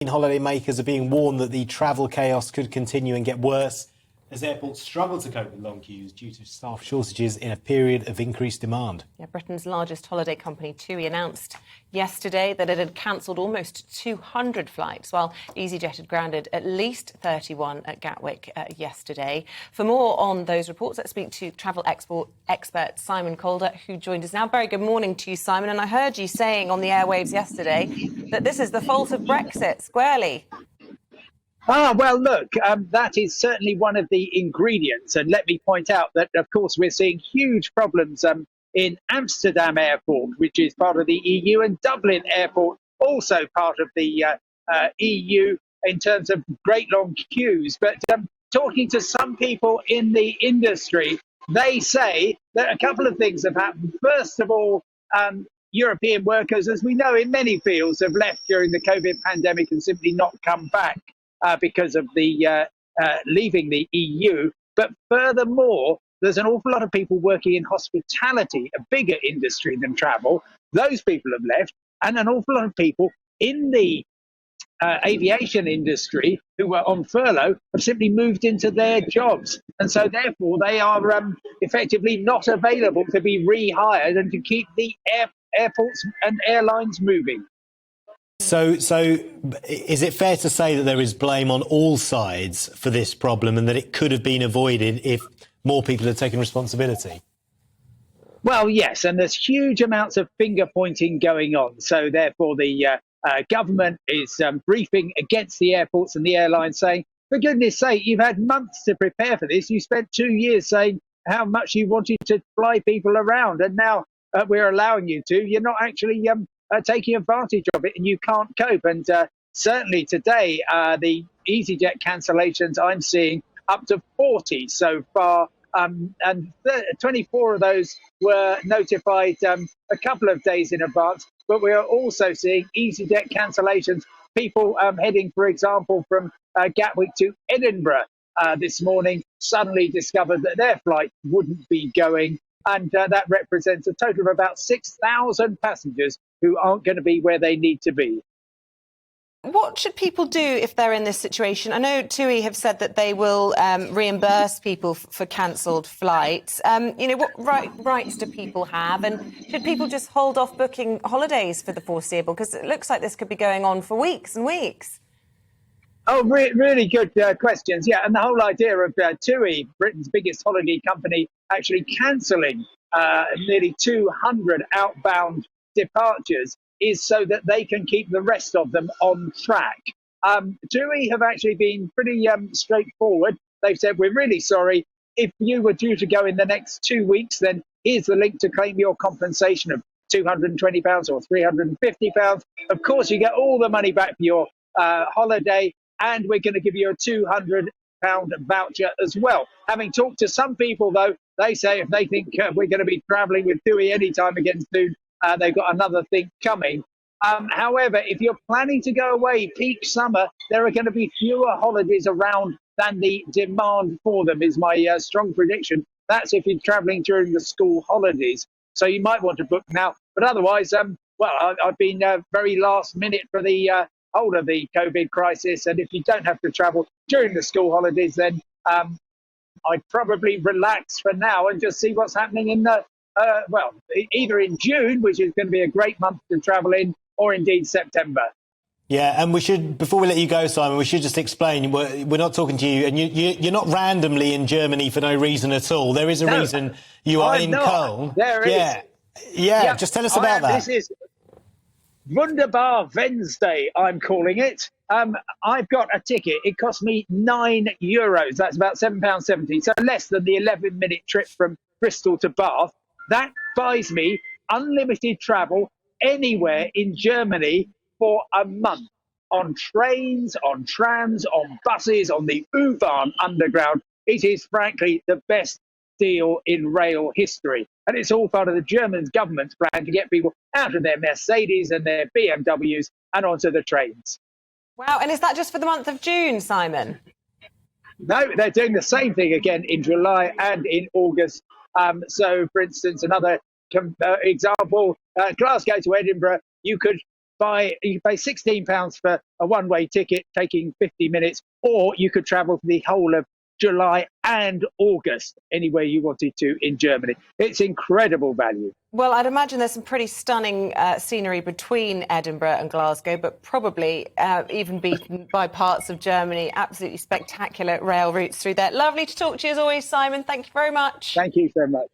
Holidaymakers are being warned that the travel chaos could continue and get worse as airports struggle to cope with long queues due to staff shortages in a period of increased demand. Yeah, Britain's largest holiday company, TUI, announced yesterday that it had cancelled almost 200 flights, while EasyJet had grounded at least 31 at Gatwick yesterday. For more on those reports, let's speak to travel expert Simon Calder, who joined us now. Very good morning to you, Simon. And I heard you saying on the airwaves yesterday that this is the fault of Brexit, squarely. Well, look, that is certainly one of the ingredients. And let me point out that, of course, we're seeing huge problems in Amsterdam Airport, which is part of the EU, and Dublin Airport, also part of the EU, in terms of great long queues. But talking to some people in the industry, they say that a couple of things have happened. First of all, European workers, as we know in many fields, have left during the COVID pandemic and simply not come back. Because of the leaving the EU. But furthermore, there's an awful lot of people working in hospitality, a bigger industry than travel. Those people have left, and an awful lot of people in the aviation industry who were on furlough have simply moved into their jobs. And so therefore they are effectively not available to be rehired and to keep the airports and airlines moving. So is it fair to say that there is blame on all sides for this problem and that it could have been avoided if more people had taken responsibility? Well, yes, and there's huge amounts of finger pointing going on. So therefore the government is briefing against the airports and the airlines, saying, for goodness sake, you've had months to prepare for this. You spent 2 years saying how much you wanted to fly people around, and now we're allowing you to. You're not actually taking advantage of it, and you can't cope. And certainly today, the EasyJet cancellations, I'm seeing up to 40 so far, and 24 of those were notified a couple of days in advance. But we are also seeing EasyJet cancellations, people heading, for example, from Gatwick to Edinburgh this morning, suddenly discovered that their flight wouldn't be going. And that represents a total of about 6,000 passengers who aren't going to be where they need to be. What should people do if they're in this situation? I know TUI have said that they will reimburse people for cancelled flights. What rights do people have? And should people just hold off booking holidays for the foreseeable? Because it looks like this could be going on for weeks and weeks. Oh, really good questions. Yeah, and the whole idea of TUI, Britain's biggest holiday company, actually cancelling nearly 200 outbound departures is so that they can keep the rest of them on track. TUI have actually been pretty straightforward. They've said, we're really sorry. If you were due to go in the next 2 weeks, then here's the link to claim your compensation of £220 or £350. Of course, you get all the money back for your holiday, and we're going to give you a £200 voucher as well. Having talked to some people, though, they say if they think we're going to be travelling with TUI anytime again soon, they've got another thing coming. However, if you're planning to go away peak summer, there are going to be fewer holidays around than the demand for them, is my strong prediction. That's if you're travelling during the school holidays. So you might want to book now. But otherwise, I've been very last minute for the whole of the COVID crisis. And if you don't have to travel during the school holidays, then I'd probably relax for now and just see what's happening in the either in June, which is going to be a great month to travel in, or indeed September. Yeah, and we should, before we let you go, Simon, we should just explain, we're not talking to you, and you're not randomly in Germany for no reason at all. There is a reason you are in Cologne. There is. Yeah, just tell us about that. This is Wonderbar Wednesday, I'm calling it. I've got a ticket. It cost me €9. That's about £7.70, so less than the 11-minute trip from Bristol to Bath. That buys me unlimited travel anywhere in Germany for a month, on trains, on trams, on buses, on the U-Bahn underground. It is frankly the best deal in rail history. And it's all part of the German government's plan to get people out of their Mercedes and their BMWs and onto the trains. Wow, and is that just for the month of June, Simon? No, they're doing the same thing again in July and in August. So, for instance, another example, Glasgow to Edinburgh, you could you can pay £16 for a one-way ticket taking 50 minutes, or you could travel for the whole of July and August, anywhere you wanted to in Germany. It's incredible value. Well, I'd imagine there's some pretty stunning scenery between Edinburgh and Glasgow, but probably even beaten by parts of Germany. Absolutely spectacular rail routes through there. Lovely to talk to you as always, Simon. Thank you very much. Thank you so much.